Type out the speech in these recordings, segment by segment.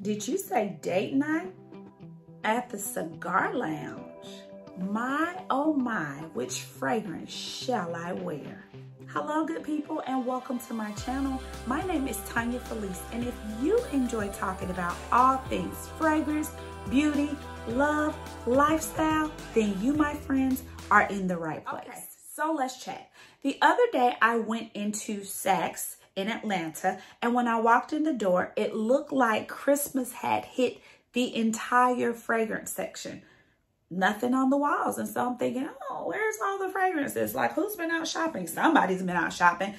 Did you say date night at the Cigar Lounge? My, oh my, which fragrance shall I wear? Hello, good people, and welcome to my channel. My name is Tanya Felice, and if you enjoy talking about all things fragrance, beauty, love, lifestyle, then you, my friends, are in the right place. Okay, so let's chat. The other day, I went into Saks in Atlanta, and when I walked in the door, it looked like Christmas had hit the entire fragrance section. Nothing on the walls. And so I'm thinking, oh, where's all the fragrances? Like, who's been out shopping? Somebody's been out shopping.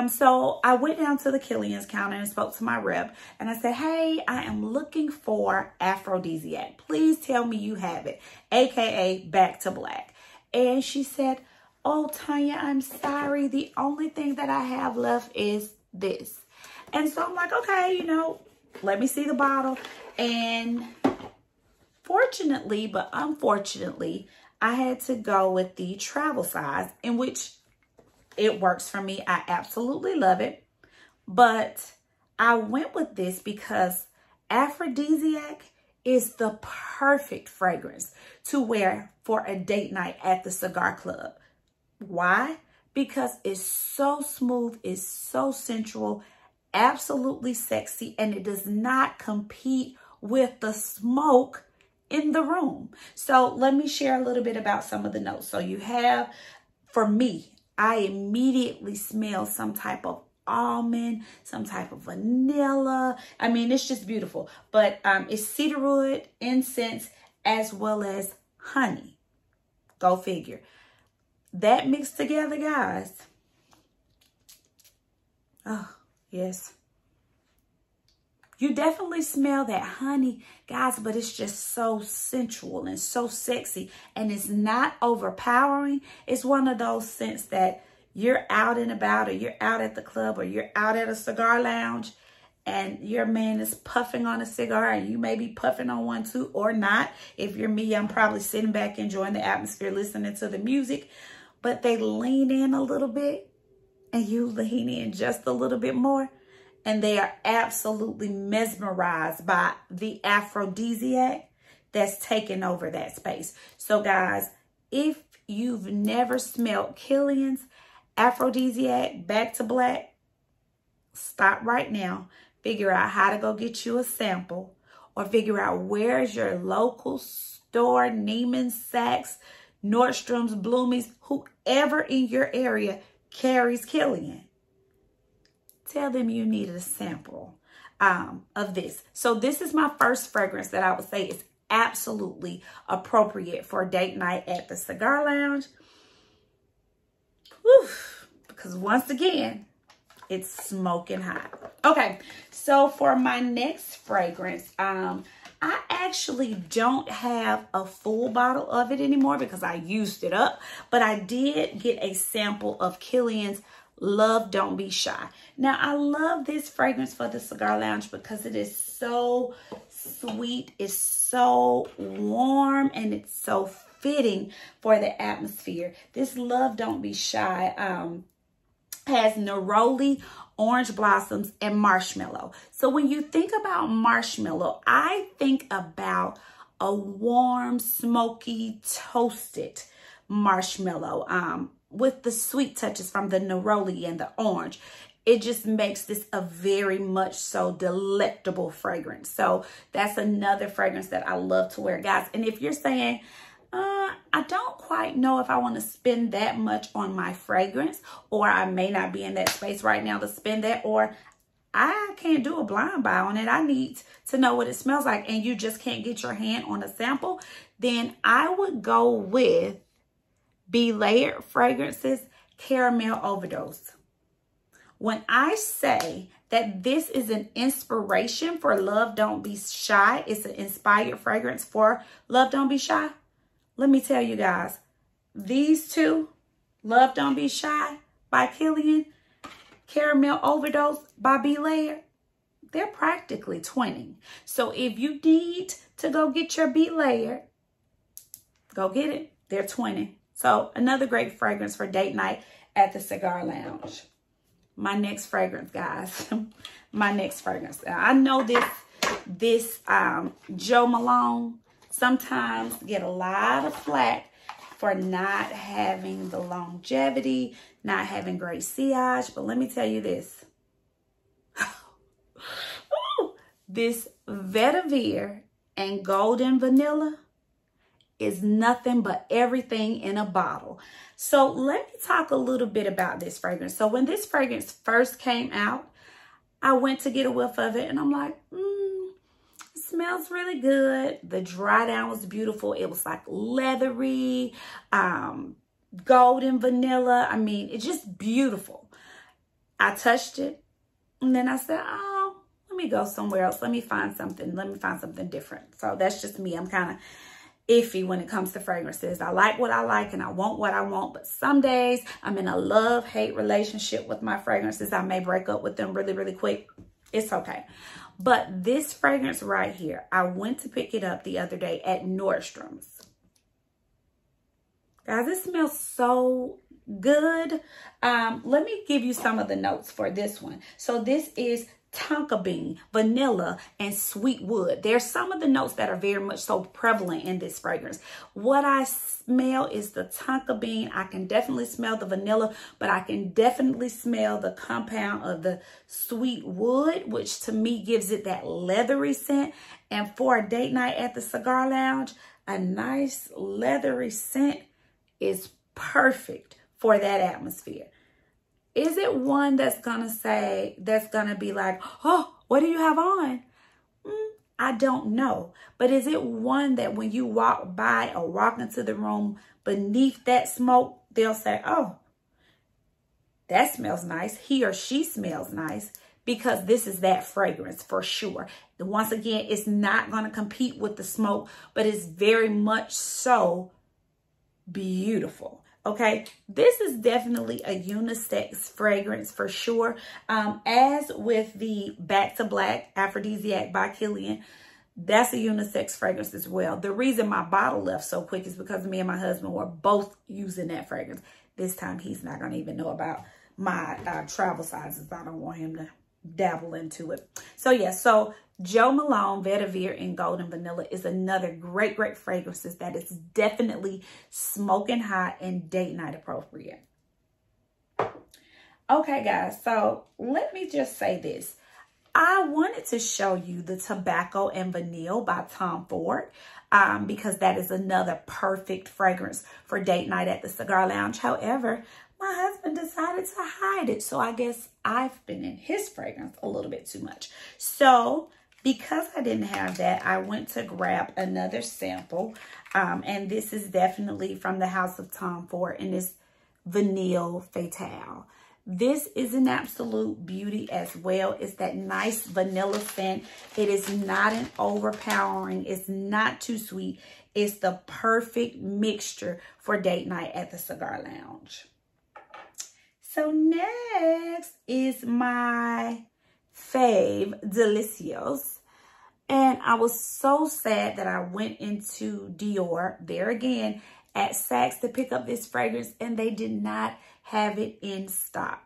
So I went down to the Killian's counter and spoke to my rep. And I said, hey, I am looking for aphrodisiac. Please tell me you have it, AKA Back to Black. And she said, oh, Tanya, I'm sorry. The only thing that I have left is this. And so I'm like, okay, you know, let me see the bottle. And fortunately, but unfortunately, I had to go with the travel size, in which it works for me. I absolutely love it. But I went with this because aphrodisiac is the perfect fragrance to wear for a date night at the cigar club. Why? Because it's so smooth, it's so sensual, absolutely sexy, and it does not compete with the smoke in the room. So let me share a little bit about some of the notes. So you have, for me, I immediately smell some type of almond, some type of vanilla. I mean, it's just beautiful. But it's cedarwood, incense, as well as honey. Go figure. That mixed together, guys. Oh, yes. You definitely smell that honey, guys, but it's just so sensual and so sexy, and it's not overpowering. It's one of those scents that you're out and about, or you're out at the club, or you're out at a cigar lounge, and your man is puffing on a cigar, and you may be puffing on one too, or not. If you're me, I'm probably sitting back enjoying the atmosphere, listening to the music, but they lean in a little bit, and you lean in just a little bit more, and they are absolutely mesmerized by the aphrodisiac that's taking over that space. So guys, if you've never smelled Killian's aphrodisiac Back to Black, stop right now, figure out how to go get you a sample, or figure out where's your local store, Neiman's, Saks, Nordstrom's, Bloomie's, whoever in your area carries Killian. Tell them you needed a sample of this. So this is my first fragrance that I would say is absolutely appropriate for a date night at the Cigar Lounge. Whew, because once again, it's smoking hot. Okay, so for my next fragrance, I actually don't have a full bottle of it anymore because I used it up, but I did get a sample of Killian's Love Don't Be Shy. Now, I love this fragrance for the Cigar Lounge because it is so sweet, it's so warm, and it's so fitting for the atmosphere. This Love Don't Be Shy has neroli, orange blossoms, and marshmallow. So when you think about marshmallow, I think about a warm, smoky, toasted marshmallow with the sweet touches from the neroli and the orange. It just makes this a very much so delectable fragrance. So that's another fragrance that I love to wear, guys. And if you're saying, I don't quite know if I want to spend that much on my fragrance, or I may not be in that space right now to spend that, or I can't do a blind buy on it, I need to know what it smells like, and you just can't get your hand on a sample, then I would go with Be Layered Fragrances Caramel Overdose. When I say that this is an inspiration for Love Don't Be Shy, it's an inspired fragrance for Love Don't Be Shy, let me tell you guys, these two, Love Don't Be Shy by Killian, Caramel Overdose by Be Layered, they're practically twinning. So if you need to go get your Be Layered, go get it. They're twinning. So another great fragrance for date night at the Cigar Lounge. My next fragrance, guys. My next fragrance. I know this this Joe Malone sometimes get a lot of flack for not having the longevity, not having great sillage. But let me tell you this. This Vetiver and Golden Vanilla is nothing but everything in a bottle. So let me talk a little bit about this fragrance. So when this fragrance first came out, I went to get a whiff of it and I'm like, it smells really good. The dry down was beautiful. It was like leathery, golden vanilla. I mean, it's just beautiful. I touched it and then I said, oh, let me go somewhere else. Let me find something. Let me find something different. So that's just me. I'm kind of iffy when it comes to fragrances. I like what I like and I want what I want, but some days I'm in a love-hate relationship with my fragrances. I may break up with them really, really quick. It's okay. But this fragrance right here, I went to pick it up the other day at Nordstrom's. Guys, it smells so good. Let me give you some of the notes for this one. So this is Tonka bean, vanilla, and sweet wood. There's some of the notes that are very much so prevalent in this fragrance. What I smell is the Tonka bean. I can definitely smell the vanilla, but I can definitely smell the compound of the sweet wood, which to me gives it that leathery scent. And for a date night at the Cigar Lounge, a nice leathery scent is perfect for that atmosphere. Is it one that's going to be like, oh, what do you have on? I don't know. But is it one that when you walk by or walk into the room beneath that smoke, they'll say, oh, that smells nice. He or she smells nice, because this is that fragrance for sure. Once again, it's not going to compete with the smoke, but it's very much so beautiful. Okay, this is definitely a unisex fragrance for sure. As with the Back to Black Aphrodisiac by Killian, that's a unisex fragrance as well. The reason my bottle left so quick is because me and my husband were both using that fragrance. This time he's not going to even know about my travel sizes. I don't want him to dabble into it. So yeah, so Joe Malone, Vetiver, and Golden Vanilla is another great fragrances that is definitely smoking hot and date night appropriate. Okay, guys, so let me just say this. I wanted to show you the Tobacco and Vanille by Tom Ford because that is another perfect fragrance for date night at the Cigar Lounge. However, my husband decided to hide it, so I guess I've been in his fragrance a little bit too much. So because I didn't have that, I went to grab another sample. And this is definitely from the house of Tom Ford, and it's Vanille Fatale. This is an absolute beauty as well. It's that nice vanilla scent. It is not an overpowering. It's not too sweet. It's the perfect mixture for date night at the Cigar Lounge. So next is my Fève Délicieuse. And I was so sad that I went into Dior, there again, at Saks to pick up this fragrance, and they did not have it in stock.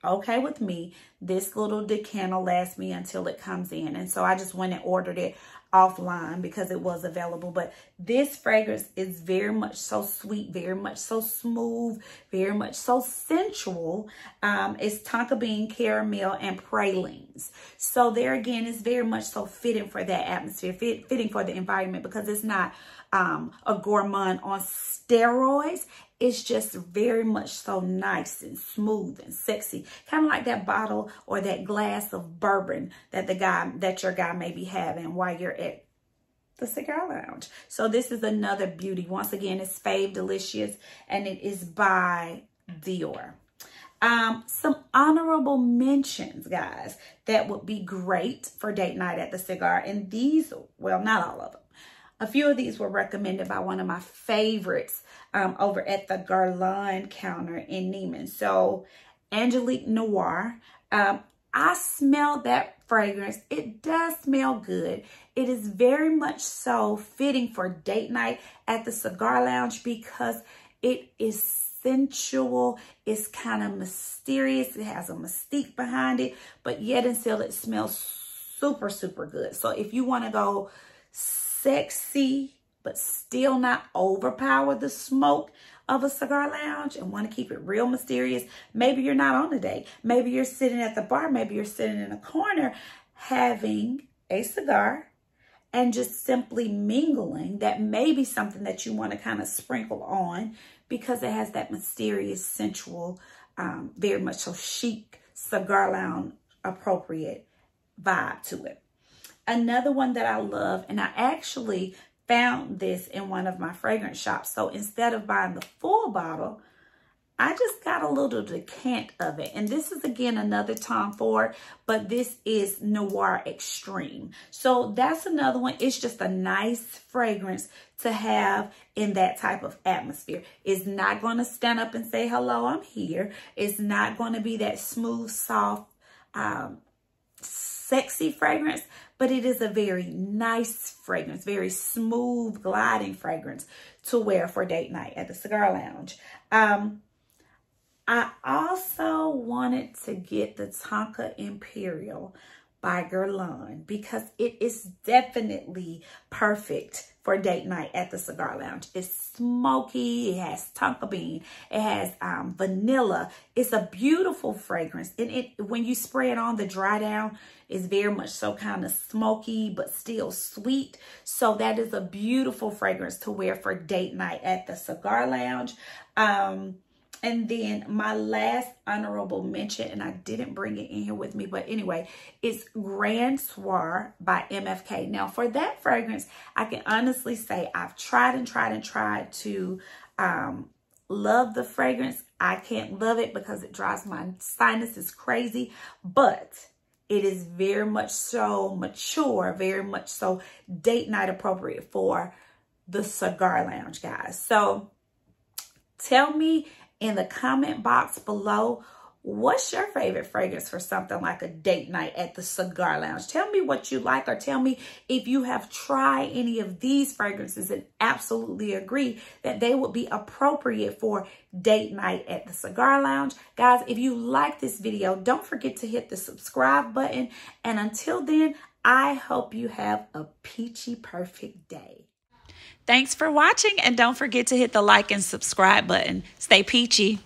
Okay with me, this little decanter lasts me until it comes in. And so I just went and ordered it offline because it was available. But this fragrance is very much so sweet, very much so smooth, very much so sensual. It's tonka bean, caramel, and pralines. So there again, it's very much so fitting for that atmosphere, fitting for the environment, because it's not a gourmand on steroids. It's just very much so nice and smooth and sexy. Kind of like that bottle or that glass of bourbon that your guy may be having while you're at the Cigar Lounge. So this is another beauty. Once again, it's Fève Délicieuse, and it is by Dior. Some honorable mentions, guys, that would be great for date night at the Cigar. And these, well, not all of them. A few of these were recommended by one of my favorites over at the Guerlain counter in Neiman. So, Angelique Noir. I smell that fragrance. It does smell good. It is very much so fitting for date night at the Cigar Lounge because it is sensual. It's kind of mysterious. It has a mystique behind it, but yet and still it smells super, super good. So if you want to go sexy, but still not overpower the smoke of a cigar lounge and want to keep it real mysterious, maybe you're not on a date. Maybe you're sitting at the bar. Maybe you're sitting in a corner having a cigar and just simply mingling. That may be something that you want to kind of sprinkle on because it has that mysterious, sensual, very much so chic, cigar lounge appropriate vibe to it. Another one that I love, and I actually found this in one of my fragrance shops. So instead of buying the full bottle, I just got a little decant of it. And this is, again, another Tom Ford, but this is Noir Extreme. So that's another one. It's just a nice fragrance to have in that type of atmosphere. It's not going to stand up and say, hello, I'm here. It's not going to be that smooth, soft, sexy fragrance, but it is a very nice fragrance, very smooth, gliding fragrance to wear for date night at the Cigar Lounge. I also wanted to get the Tonka Imperiale by Guerlain because it is definitely perfect for date night at the Cigar Lounge. It's smoky, it has tonka bean, it has vanilla. It's a beautiful fragrance, and when you spray it on, the dry down is very much so kind of smoky but still sweet. So that is a beautiful fragrance to wear for date night at the Cigar Lounge. And then my last honorable mention, and I didn't bring it in here with me, but anyway, it's Grand Soir by MFK. Now, for that fragrance, I can honestly say I've tried and tried and tried to love the fragrance. I can't love it because it drives my sinuses crazy, but it is very much so mature, very much so date night appropriate for the Cigar Lounge, guys. So tell me in the comment box below, what's your favorite fragrance for something like a date night at the Cigar Lounge? Tell me what you like, or tell me if you have tried any of these fragrances and absolutely agree that they would be appropriate for date night at the Cigar Lounge. Guys, if you like this video, don't forget to hit the subscribe button. And until then, I hope you have a peachy perfect day. Thanks for watching, and don't forget to hit the like and subscribe button. Stay peachy.